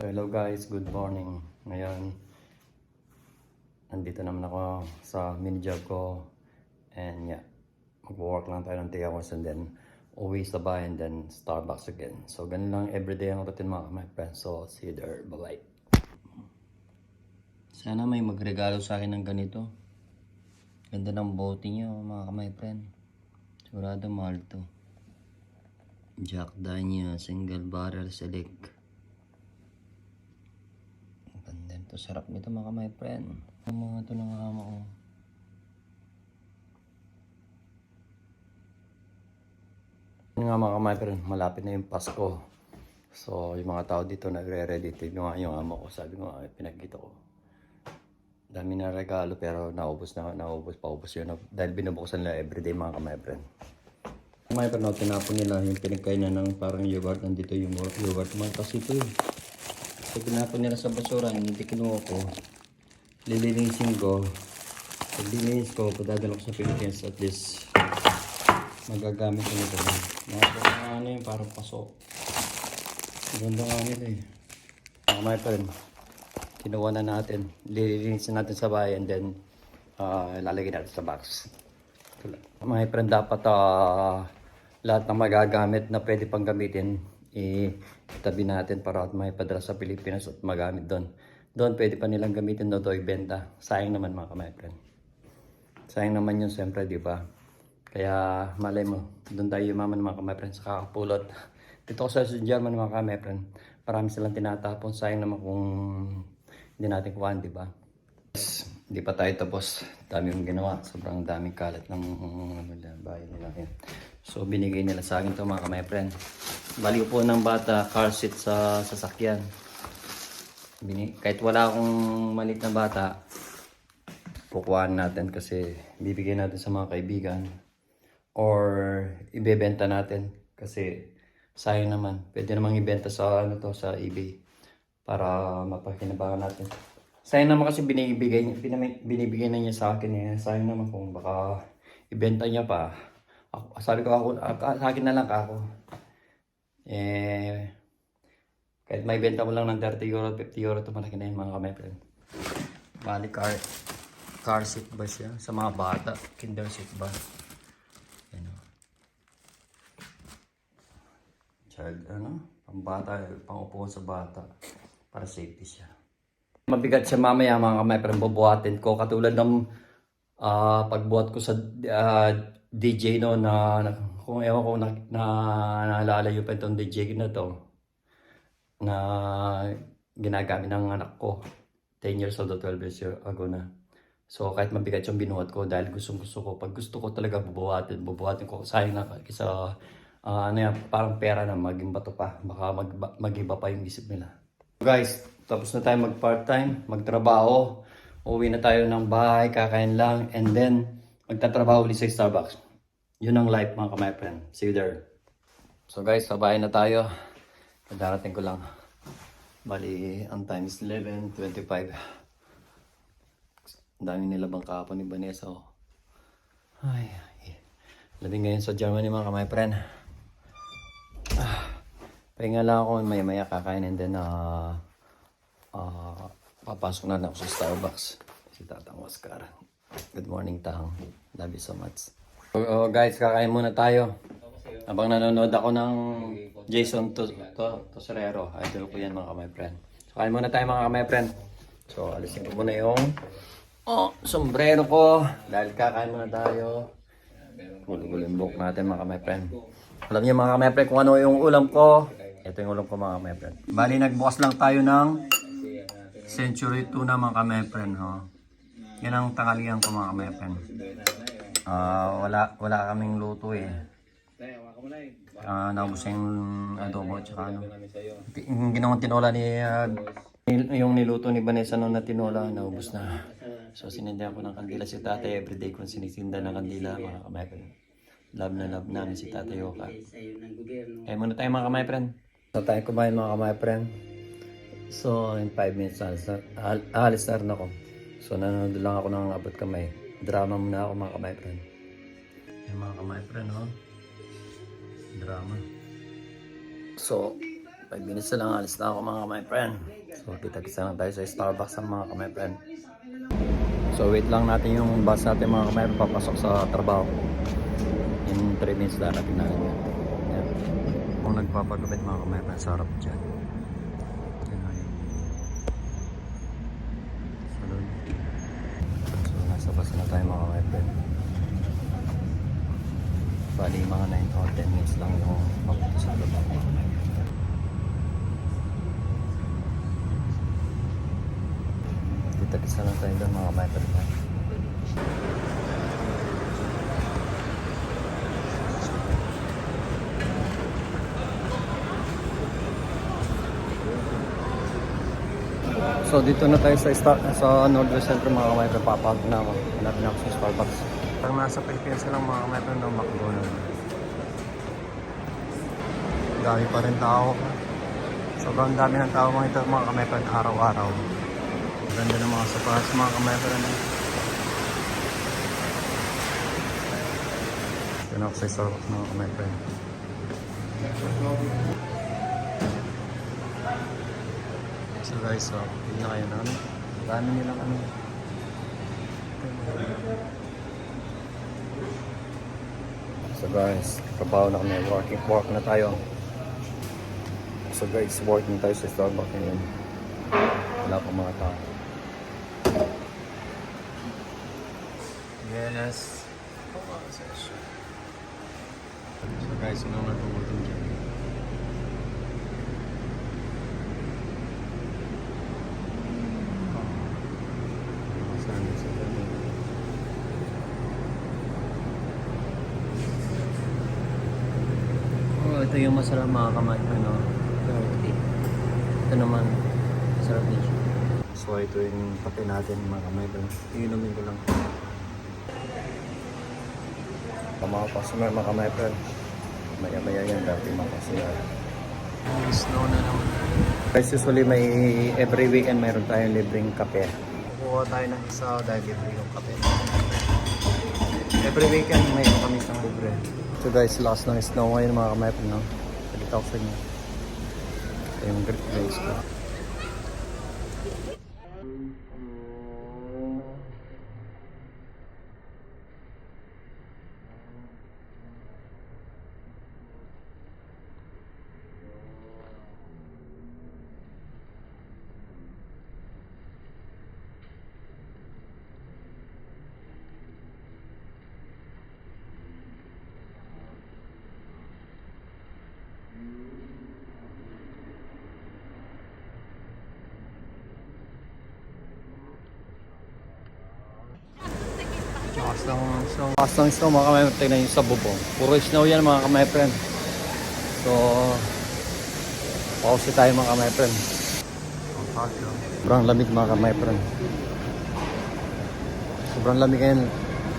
Hello guys, good morning. Ngayon, nandito naman ako sa mini job ko. And yeah, mag-work lang tayo ng 3 hours and then uwi sa bahay and then Starbucks again. So ganun lang everyday ang routine my friends. So see you there, bye bye. Sana may magregalo sa akin ng ganito. Ganda ng bote niya mga my friend. Sigurado mahal to. Jack Daniel Single Barrel Select. Ito sarap nito mga my friend. Ang mga ito ng amo ko. Yung nga mga my friend, malapit na yung Pasko. So yung mga tao dito nagre-ready. Yung amo ko, sabi ko pinagkita ko. Dami na regalo pero paubos yun. Dahil binubuksan nila everyday mga my friend. My friend, tinapon nila yung pinagkainan ng parang yogurt. Nandito yung yogurt mga kasi ito eh. So pinapon nila sa basura, hindi kinuha ko. Lilinisin ko. Pag lilinis ko, padadala ko sa Philippines at least magagamit ko nito. Ano yun, parang paso. Ganda nga nito eh. My friend, kinuha na natin. Lilinisin natin sa bahay and then lalagay natin sa box. My friend, dapat lahat ng magagamit na pwede pang gamitin itabi natin para at may padala sa Pilipinas at magamit doon. Doon pwede pa nilang gamitin doon o ibenta. Sayang naman mga my friend. Sayang naman yun siyempre, di ba? Kaya malay mo, doon tayo yumaman mga my friend sa kakapulot. Dito ko sa German mga my friend, marami silang tinatapon. Sayang naman kung hindi natin kuhaan, di ba? Hindi pa tayo tapos. Dami yung ginawa. Sobrang daming kalat ng bahay nila. So binigay nila sa akin ito mga my friend. Baliw po ng bata, car seat sa sasakyan. Kahit wala akong maliit na bata, kukuhaan natin kasi bibigyan natin sa mga kaibigan. Or ibebenta natin kasi sayang naman. Pwede namang ibenta sa sa eBay para mapakinabangan natin. Sayang naman kasi binibigay na niya sa akin eh. Sayang naman kung baka ibenta niya pa. Sabi ko sa akin na lang ako. Kahit may benta mo lang ng 30 euro, 50 euro, ito malaki na yun mga my friend. Bali car seat ba siya? Sa mga bata, kinder seat ba? Yan o. Child, pang bata, pang upuan sa bata. Para safety siya. Mabigat siya mamaya mga my friend, bubuhatin ko. Katulad ng pagbuhat ko sa DJ no kung ewan ko naalala yung pa itong DJ na to na ginagamit ng anak ko 10 years old o 12 years ago na. So kahit mabigat yung binuhat ko dahil gusto ko, pag gusto ko talaga bubuhatin ko. Sayang na kasi parang pera na maging bato pa, baka mag-iba pa yung isip nila. Guys, tapos na tayo mag-part-time, magtrabaho. Uwi na tayo ng bahay, kakain lang, and then magtatrabaho ulit sa Starbucks. Yun ang life mga my friend. See you there. So guys, sa bahay na tayo. Darating ko lang. Bali, ang time is 11:25. Ang dami nilabang kahapon ni Vanessa. Oh. Ay. Labing ngayon sa Germany mga my friend. Pahinga lang ako, maya kakain and then papasok na ako sa Starbucks. Si Tatang Oscar. Good morning, Tang. Love you so much. So, guys, kakain muna tayo. Habang nanonood ako ng Jason Toserero. Idol ko yan mga my friend. So, kain muna tayo mga my friend. So, alisin ko muna yung sombrero ko. Dahil kakain muna tayo. Gulo-gulo yung buhok natin mga my friend. Alam niyo mga my friend kung ano yung ulam ko. Ito yung ulam ko mga my friend. Bali, nagbukas lang tayo ng Century Tuna mga my friend. Yan ang tangalian ko mga my friend. Wala kaming luto eh. Naubos yung adobo at saka yung ginawang tinola yung niluto ni Vanessa noon na tinola, naubos na. So sinindihan ko ng kandila si tatay. Everyday kong sinisinda ng kandila mga my friend. Love na love namin si Tatay Oka. Kaya muna tayo mga my friend. So tayo kumain mga my friend. So in 5 minutes alis na rin ako. So nanonood lang ako ng abot kamay. Drama muna ako mga my friend. Yung mga my friend drama. So 5 minutes na lang, alis na ako mga my friend. So kita-kita lang tayo sa Starbucks ang mga my friend. So wait lang natin yung bus natin mga my friend, papasok sa trabaho. In 3 minutes na natin na yan. Yan. Kung nagpapagupit mga my friend, sarap dyan. Yan na yung salon. So nasa bus na tayo mga my friend. Bali mga 9 or 10 minutes lang yung papunta sa trabaho. Kita-kita lang tayo doon mga my friend. So dito na tayo sa Northwest Center mga kamay, papapag na ako. Hanapin ako sa Starbucks. Parang nasa Pilipinas lang mga kamay, pero ng McDonald's. Dami pa rin tao. Sobrang dami ng tao mga ito mga kamay, pero araw-araw. Ganda ng mga sapatos mga kamay, pero dito na ako sa Starbucks mga kamay, pero so guys, so hindi na kayo na ano. Dami nilang ano. So guys, trabaho na kami. Work na tayo. So guys, working tayo sa Starbucks ngayon. Wala pa mga tao. Yes. So guys, sino natutulog dyan? Oh, ito yung masarap mga kamay. Ano? Ito naman, masarap din siya. So ito yung kape natin mga kamay. Iinumin ko lang. Mga customer mga kamay. Maya-maya yan dati mga customer. Snow na naman. Guys, usually may every weekend mayroon tayong libreng kape. Kukuha tayo ng isa dahil libre yung kape. Every weekend may kami isang libre. So guys, last ng snow ngayon mga kamay. No? Pagkita ko sa inyo. Ito yung grip guys ko. Lakas ng snow mga kamay, tignan yung sa bubong. Puro snow yan mga kamay friend. So, pause tayo mga kamay friend. Sobrang lamig mga kamay friend. Sobrang lamig ngayon.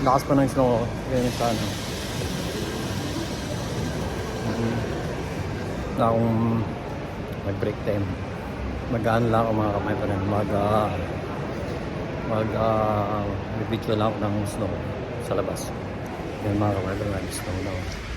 Lakas pa ng snow. Yan sa ano. Na akong mag-break time. Mag-ano lang ako mga kamay friend. Mag-video lang ako ng snow sa labas. Yan mga kamay friend. Snow na ako.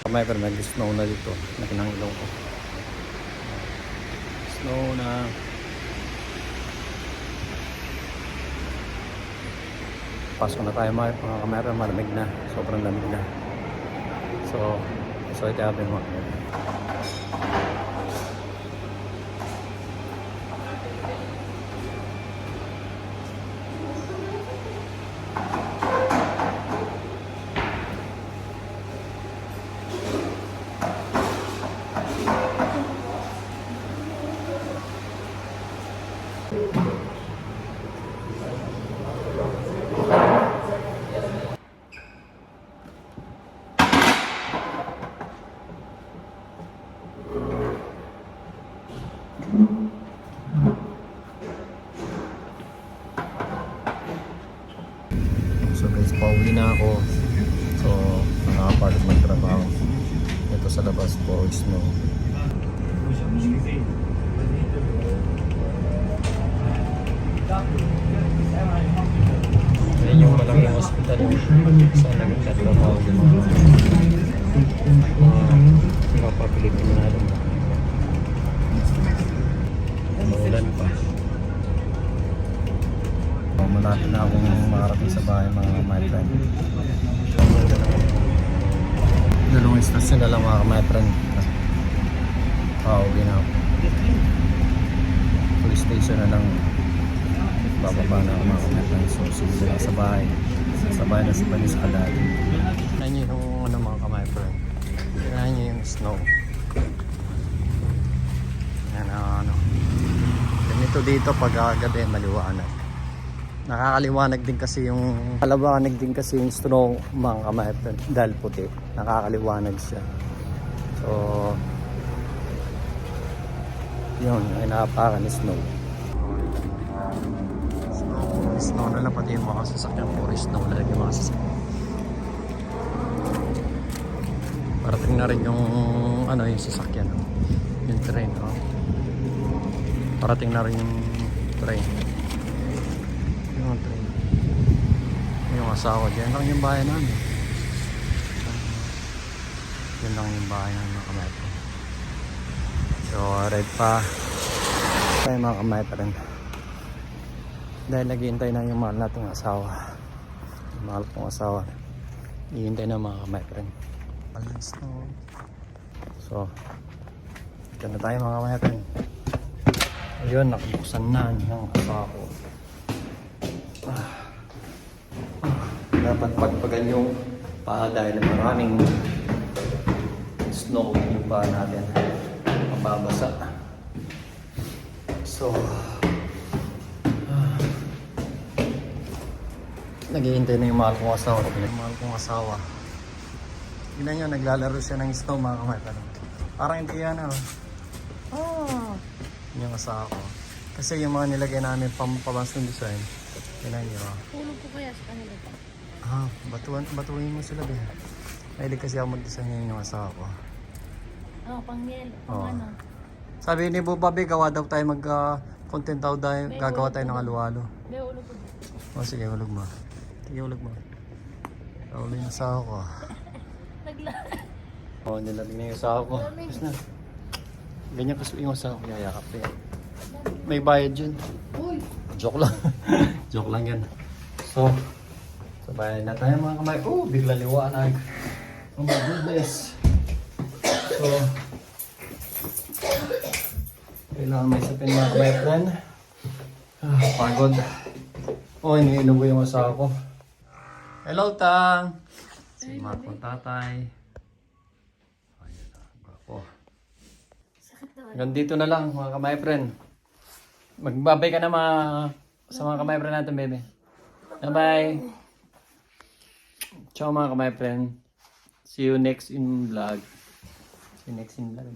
Kamay pero nag-snow na dito. Nakinang ilaw ko. Snow na. Pasok na tayo mga kamera. Malamig na. Sobrang lamig na. So ito yung mga kamera. na ako. So, nakakapagod magtrabaho. Ito sa labas po, snow. Yan yung malaking hospital sa nagtatrabaho yung mga papilipin na rin. Maulan pa. Malapit na akong makarating sa bahay mga my friend. Dalawang istasyon na lang mga my friend. Pauwi na ako. Police station na lang. Bababa na ako mga my friend. So sige na sa bahay. Sa bahay na si Panis Kalali. Tignan nyo yung mga my friend. Tignan nyo yung snow. Yan ano. Ganito dito pag gabi maliwanag. Nakakaliwanag din kasi yung snow mga my friend dahil puti. Nakakaliwanag siya. So yun, ay napakan ni snow. Snow na lang pati yung mga sasakyan. Puro snow na lang yung mga sasakyan. Parating na rin yung yung sasakyan. Yung train. Parating na rin yung train. Yung train. Yung asawa. Diyan lang yung bahay namin. Yan lang yung bahay namin mga kamay pa. So, right pa. Tayo mga kamay pa rin. Dahil naghihintay na yung mahal nating asawa. Yung mahal kong asawa. Naghihintay na mga kamay pa rin. So, dyan na tayo mga kamay pa rin. Ayun, nakabuksan na yung asawa ko. Dapat pagpagan yung paa dahil maraming snow yung paa natin. Mababasa. So, naghihintay na yung mahal kong asawa. Yung mahal kong asawa. Tignan nyo, naglalaro siya ng snow mga kamay. Parang hindi yan yung asawa ko. Kasi yung mga nilagay namin pampabansong design. Tignan nyo. Tulog ko kaya sa kanila. Batuhin mo sila din. Mahilig kasi ako mag-design yun yung asawa ko. Pang miel. Oo. Sabi ni Bobabe, gawa daw tayo content daw tayo, gagawa tayo ng halo-halo. May ulo ko. Sige, hulog mo. Sige, hulog mo. Hulog yung asawa ko. Nilalig na yung asawa ko. Tapos na. Ganyan kasi yung asawa ko, yayakap ko yan. May bayad yun. Joke lang. Joke lang yan. So, sabayan na tayo mga kamay. Bigla liwanag. Oh my goodness. So, kailangan may sapin mga kamay friend. Pagod. Iniinom ko yung asawa ko. Hello, Tang! Si Marco tatay. Ayun na, gwapo. Hanggang dito na lang mga kamay friend. Magbabay ka na sa mga kamay friend natin, bebe. Bye-bye! Ciao mga kamay friend. See you next in vlog. See you next in vlog.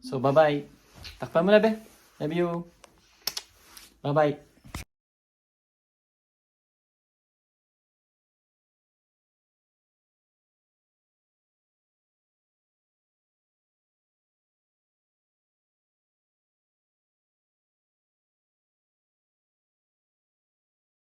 So bye-bye. Takpan mo na be. Love you. Bye-bye.